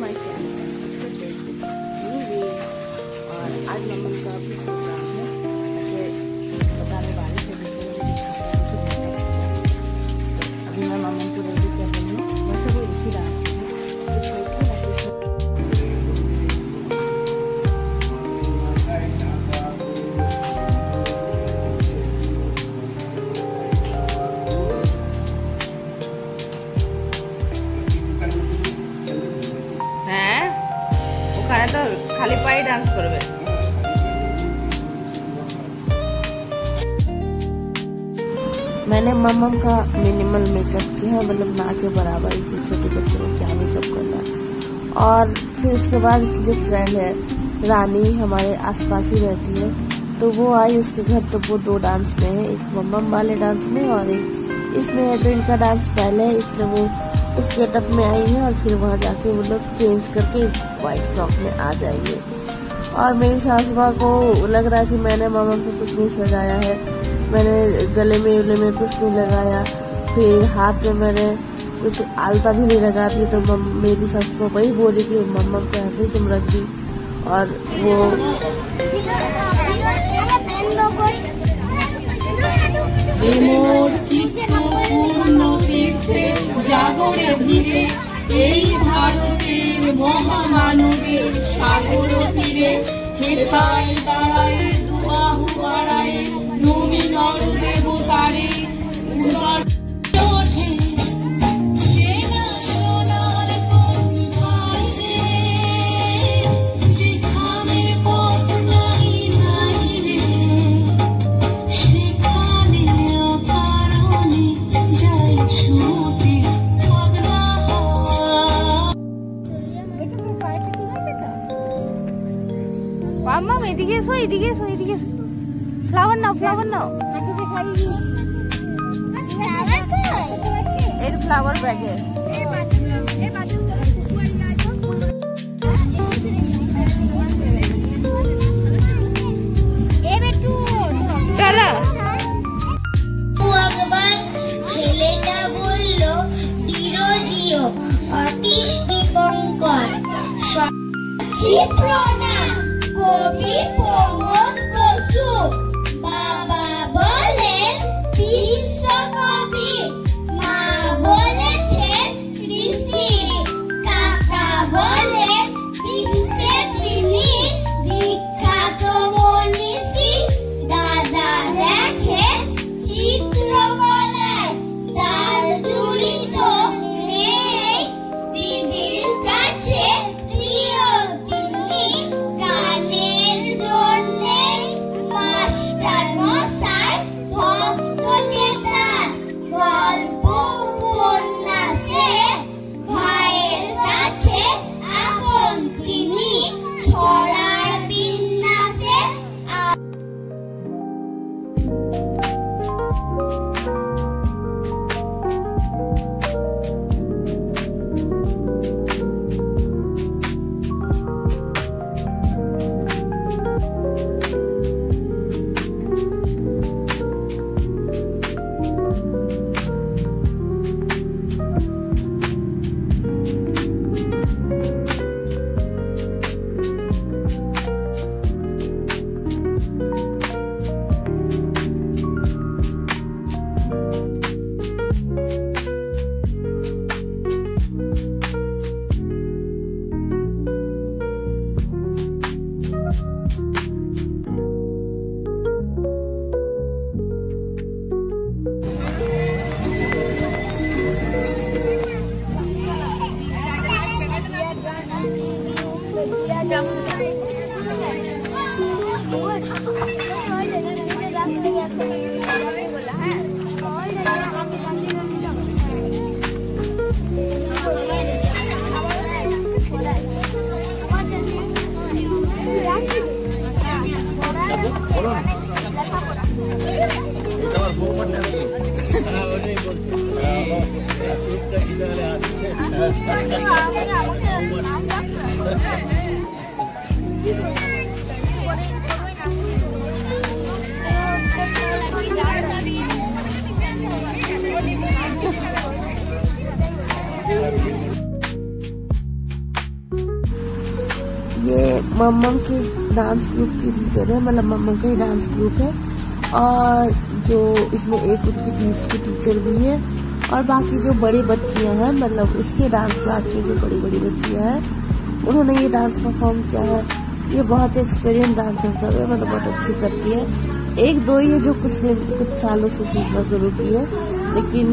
My channel. और आज मम्मन का भी प्रोग्राम है, जैसे पता नहीं बारिश है, अभी मैं मम्मन को रेडी कर रही हूँ। वैसे वो इसी रास्ते में तो खाली पाई डांस करबे। मैंने मम्मम का मिनिमल मेकअप किया है, मतलब ना के बराबर ही, छोटे बच्चों को क्या मेकअप करना। और फिर उसके बाद उसकी जो फ्रेंड है रानी, हमारे आसपास ही रहती है, तो वो आई उसके घर। तो वो 2 डांस में है, एक मम्मम वाले डांस में और एक इसमें है। तो इनका डांस पहले है, इसलिए वो उस गेटअप में आई है और फिर वहाँ जाके वो लोग चेंज करके व्हाइट फ्रॉक में आ जाएंगे। और मेरी सासू माँ को लग रहा है कि मैंने मामा को कुछ नहीं सजाया है, मैंने गले में उले में कुछ नहीं लगाया, फिर हाथ में मैंने कुछ आलता भी नहीं लगा दी। तो मेरी सासू को वही बोली कि मम्मा को ऐसे ही तुम रख दी। और वो জাগরে ধীরে এই ভারতের মহামানবের সাগর তীরে হেথায় দাঁড়ায় দুবাহু বাড়ায় নবী নর দেবতারে উদর ওঠে সেনা সোনার কোন ভাই রে যেখানে পথ নাই নাই রে সেখানে অকারণে যায় ছুটে পাগলা হওয়া। মাম্মা এদিকে এসো, এদিকে এসো, এদিকে এসো। ফ্লাওয়ার নাও, ফ্লাওয়ার নাও। এই ফ্লাওয়ার ব্যাগে ছেলেটা বলল ডিরোজিও অতীশ দীপঙ্কর কবি প্রমোদ বসু, বাবা বলেন বিশ্বকবি, মা বলেছেন ঋষি, কাকা বলেন বিশ্বের তিনি বিখ্যাত মনীষী, দাদা লেখেন চিত্রকলায় তার জড়িত নেই, দিদির কাছে প্রিয় তিনি গানের জন্য मम्मम के डांस ग्रुप की टीचर है, मतलब मम्मम का ही डांस ग्रुप है। और जो इसमें एक उनकी डांस की टीचर भी है और बाकी जो बड़ी बच्चियां हैं, मतलब उसके डांस क्लास में जो बड़ी बड़ी बच्चियां हैं उन्होंने ये डांस परफॉर्म किया है। ये बहुत एक्सपीरियंस डांसर सब है, मतलब बहुत अच्छी करती है। एक दो ही है जो कुछ सालों से सीखना शुरू की है, लेकिन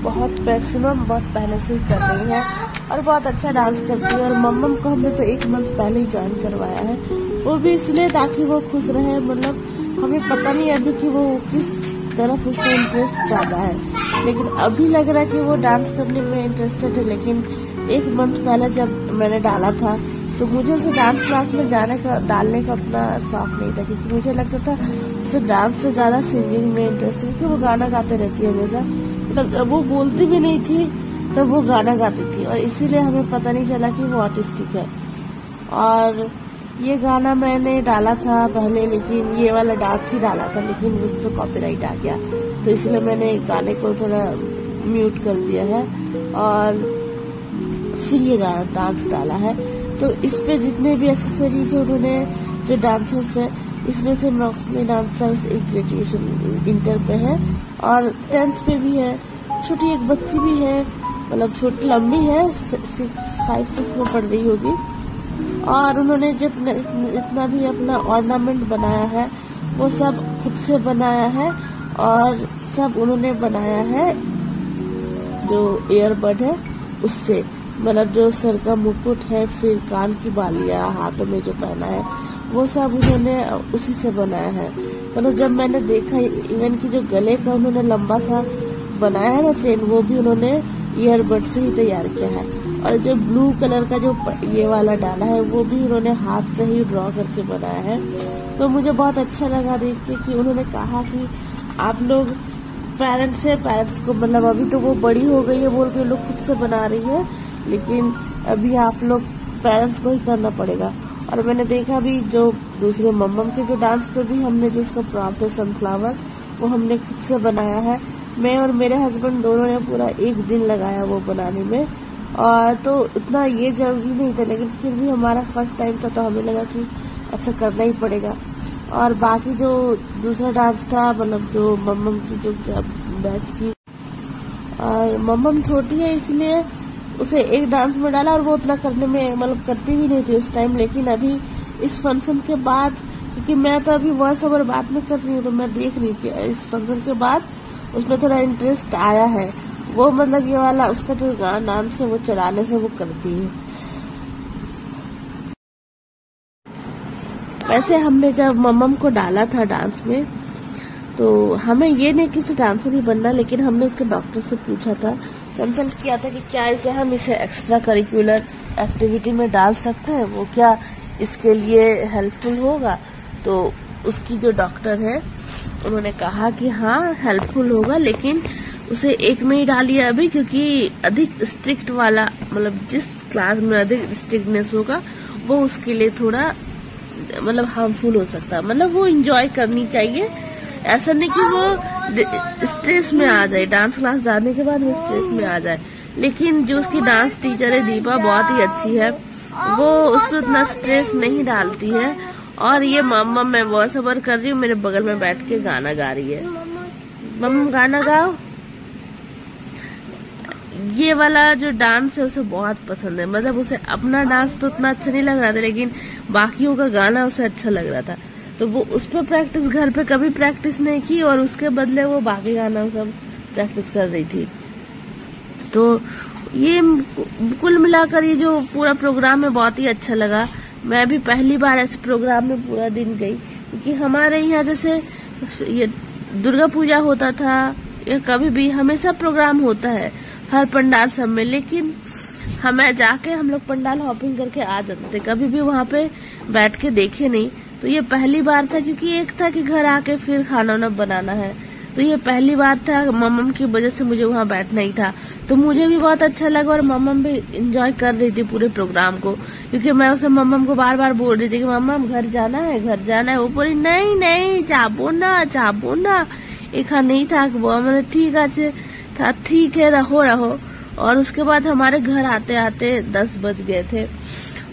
बहुत मैक्सिमम बहुत पहले से ही कर रही है और बहुत अच्छा डांस करती है। और मम्मम को हमने तो 1 मंथ पहले ही ज्वाइन करवाया है, वो भी इसलिए ताकि वो खुश रहे। मतलब हमें पता नहीं अभी कि वो किस तरफ उसका इंटरेस्ट ज्यादा है, लेकिन अभी लग रहा है कि वो डांस करने में इंटरेस्टेड है। लेकिन 1 मंथ पहले जब मैंने डाला था तो मुझे उसे डांस क्लास में डालने का अपना शौक नहीं था, क्योंकि मुझे लगता था उसे डांस से ज्यादा सिंगिंग में इंटरेस्ट है, क्योंकि वो गाना गाते रहती है हमेशा। मतलब वो बोलती भी नहीं थी तब वो गाना गाती थी, और इसीलिए हमें पता नहीं चला कि वो ऑटिस्टिक है। और ये गाना मैंने डाला था पहले, लेकिन ये वाला डांस ही डाला था, लेकिन उस पर कॉपीराइट आ गया, तो इसलिए मैंने गाने को थोड़ा म्यूट कर दिया है और फिर ये गाना डांस डाला है। तो इस पे जितने भी एक्सेसरीज उन्होंने जो डांसर्स है, इसमें से मोस्टली डांसर्स एक ग्रेजुएशन इंटर पे है और 10th पे भी है। छोटी एक बच्ची भी है, मतलब छोटी लंबी है, 5-6 में पढ़ रही होगी। और उन्होंने जो इतना भी अपना ऑर्नामेंट बनाया है वो सब खुद से बनाया है, और सब उन्होंने बनाया है जो ईयरबड है उससे। मतलब जो सर का मुकुट है, फिर कान की बालियां, हाथों में जो पहना है, वो सब उन्होंने उसी से बनाया है। मतलब जब मैंने देखा, इवन की जो गले का उन्होंने लंबा सा बनाया है ना चेन, वो भी उन्होंने ईयरबड से ही तैयार किया है। और जो ब्लू कलर का जो ये वाला डाला है वो भी उन्होंने हाथ से ही ड्रॉ करके बनाया है। तो मुझे बहुत अच्छा लगा देख के कि उन्होंने कहा कि आप लोग पेरेंट्स को, मतलब अभी तो वो बड़ी हो गई है बोल के लोग खुद से बना रही है, लेकिन अभी आप लोग पेरेंट्स को ही करना पड़ेगा। और मैंने देखा भी जो दूसरे मम्मम के जो डांस पे भी हमने जो उसका प्रॉम्प्ट है सनफ्लावर, वो हमने खुद से बनाया है। मैं और मेरे हस्बैंड दोनों ने पूरा 1 दिन लगाया वो बनाने में। और तो इतना ये जरूरी नहीं था, लेकिन फिर भी हमारा फर्स्ट टाइम था तो हमें लगा कि ऐसा करना ही पड़ेगा। और बाकी जो दूसरा डांस था, मतलब जो मम्मम की जो बैच की, और मम्मम छोटी है इसलिए उसे एक डांस में डाला और वो उतना करने में, मतलब करती भी नहीं थी उस टाइम। लेकिन अभी इस फंक्शन के बाद, क्योंकि मैं तो अभी वॉइस ओवर बाद में कर रही हूँ, तो मैं देख रही थी इस फंक्शन के बाद उसमें थोड़ा इंटरेस्ट आया है। वो मतलब ये वाला उसका जो डांस है वो चलाने से वो करती है। वैसे हमने जब मम्मम को डाला था डांस में, तो हमें ये नहीं कि उसे डांसर ही बनना, लेकिन हमने उसके डॉक्टर से पूछा था, कंसल्ट किया था कि क्या इसे हम इसे एक्स्ट्रा करिकुलर एक्टिविटी में डाल सकते हैं, वो क्या इसके लिए हेल्पफुल होगा। तो उसकी जो डॉक्टर है उन्होंने कहा कि हाँ हेल्पफुल होगा, लेकिन उसे 1 में ही डालिए अभी, क्योंकि अधिक स्ट्रिक्ट वाला, मतलब जिस क्लास में अधिक स्ट्रिक्टनेस होगा वो उसके लिए थोड़ा मतलब हार्मफुल हो सकता है। मतलब वो एंजॉय करनी चाहिए, ऐसा नहीं कि वो स्ट्रेस में आ जाए, डांस क्लास जाने के बाद वो स्ट्रेस में आ जाए। लेकिन जो उसकी डांस टीचर है दीपा, बहुत ही अच्छी है, वो उसमें उतना स्ट्रेस नहीं डालती है। और ये मम्मा, मैं वॉइस ओवर कर रही हूँ, मेरे बगल में बैठ के गाना गा रही है। मम्मा गाना गाओ। ये वाला जो डांस है उसे बहुत पसंद है, मतलब उसे अपना डांस तो उतना अच्छा नहीं लग रहा था, लेकिन बाकियों का गाना उसे अच्छा लग रहा था। तो वो उस पर प्रैक्टिस, घर पे कभी प्रैक्टिस नहीं की, और उसके बदले वो बाकी गाना सब प्रैक्टिस कर रही थी। तो ये कुल मिलाकर ये जो पूरा प्रोग्राम है बहुत ही अच्छा लगा। मैं भी पहली बार ऐसे प्रोग्राम में पूरा दिन गई, क्योंकि हमारे यहाँ जैसे ये दुर्गा पूजा होता था या कभी भी हमेशा प्रोग्राम होता है हर पंडाल सब में, लेकिन हमें जाके हम लोग पंडाल हॉपिंग करके आ जाते थे, कभी भी वहाँ पे बैठ के देखे नहीं। तो ये पहली बार था, क्योंकि एक था कि घर आके फिर खाना वाना बनाना है, तो ये पहली बार था। मम्मम की वजह से मुझे वहाँ बैठना ही था, तो मुझे भी बहुत अच्छा लगा और मम्मम भी एंजॉय कर रही थी पूरे प्रोग्राम को, क्योंकि मैं उसे मम्मम को बार बार बोल रही थी कि मम्मम घर जाना है, घर जाना है। वो बोली नहीं नहीं जाबो ना, एक नहीं था। मैंने ठीक है रहो। और उसके बाद हमारे घर आते आते 10 बज गए थे,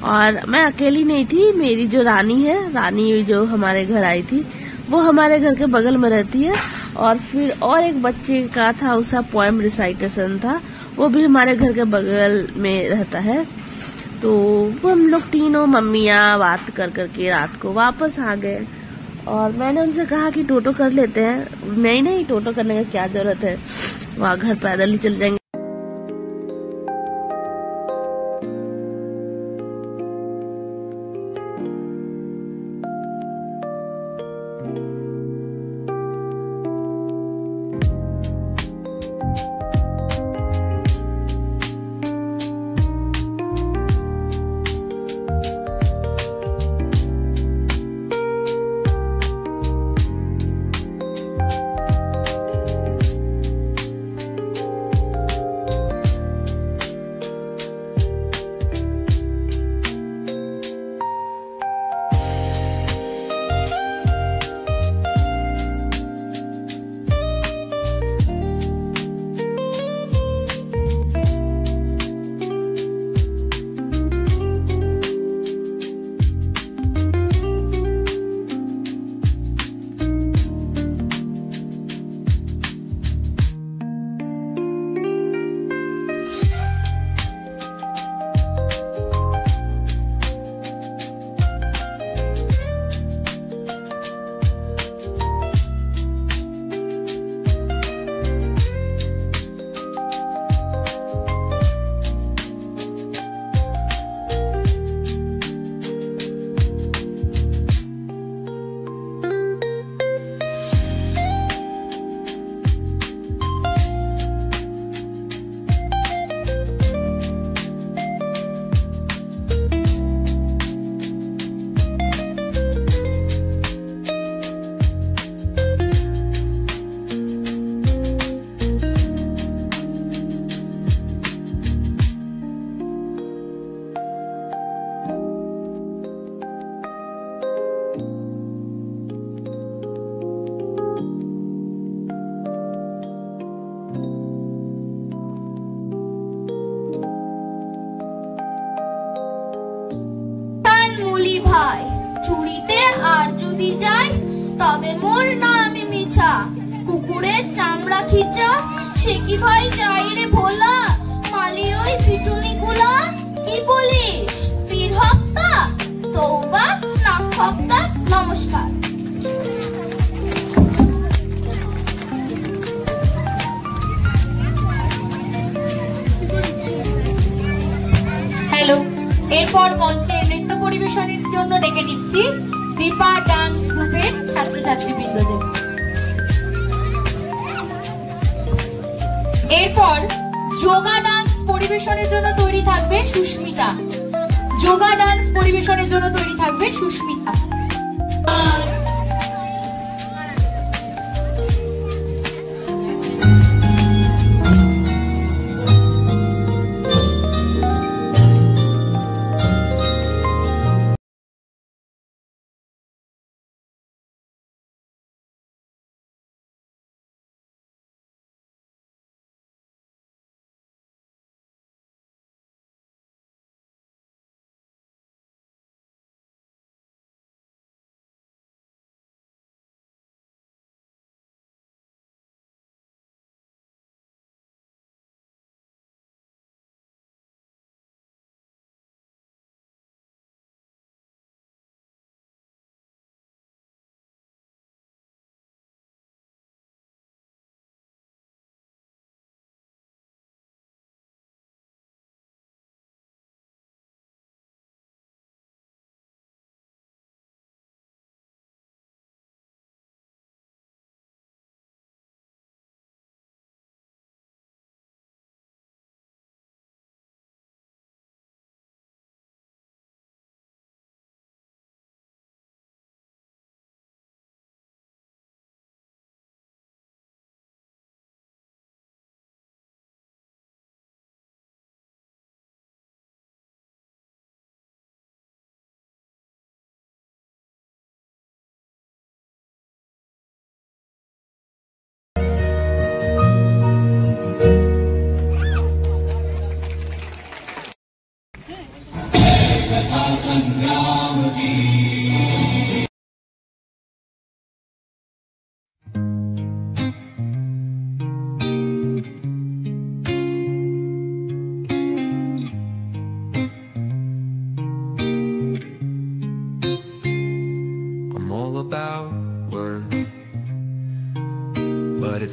और मैं अकेली नहीं थी, मेरी जो रानी है, रानी जो हमारे घर आई थी, वो हमारे घर के बगल में रहती है। और फिर और एक बच्चे का था, उसका पोएम रिसाइटेशन था, वो भी हमारे घर के बगल में रहता है। तो वो हम लोग तीनों मम्मियाँ बात कर करके रात को वापस आ गए। और मैंने उनसे कहा कि टोटो कर लेते हैं। नहीं, टोटो करने का क्या जरूरत है, वहाँ घर पैदल ही चल जाएंगे। ভাই চুরিতে আর যদি যাই তবে মোর নামে মিছা কুকুরের চামড়া খিচা সে কি ভাই যাই রে ভোলা মালির ওই পিটুনি গুলা কি বলিস পীর হপ্তা তৌবা নাক হপ্তা নমস্কার। হ্যালো, এরপর মঞ্চে নৃত্য পরিবেশনের জন্য ডেকে দিচ্ছি দীপা ডান্স গ্রুপের ছাত্রছাত্রীবৃন্দদের। এরপর যোগা ডান্স পরিবেশনের জন্য তৈরি থাকবে সুস্মিতা। যোগা ডান্স পরিবেশনের জন্য তৈরি থাকবে Susmita.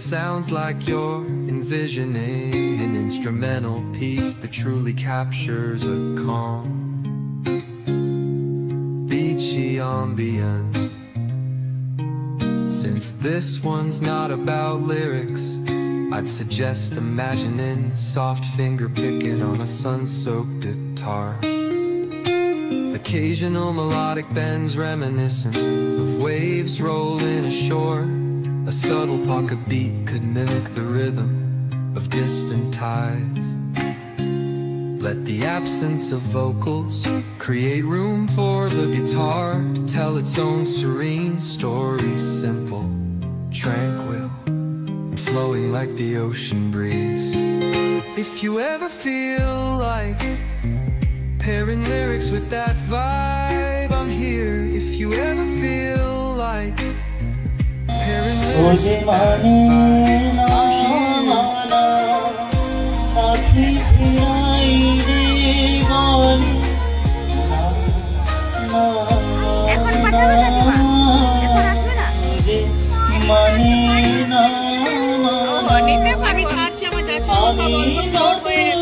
sounds like you're envisioning an instrumental piece that truly captures a calm, beachy ambience. Since this one's not about lyrics, I'd suggest imagining soft finger picking on a sun-soaked guitar. Occasional melodic bends reminiscent of waves rolling ashore. A subtle pocket beat could mimic the rhythm of distant tides. Let the absence of vocals create room for the guitar to tell its own serene story, simple, tranquil, and flowing like the ocean breeze. If you ever feel like pairing lyrics with that vibe, I'm here. If you ever feel like pairing lyrics with that vibe, I'm নিতে পারি, সার সে আমার যাচ্ছে সব almost note হয়ে গেছে।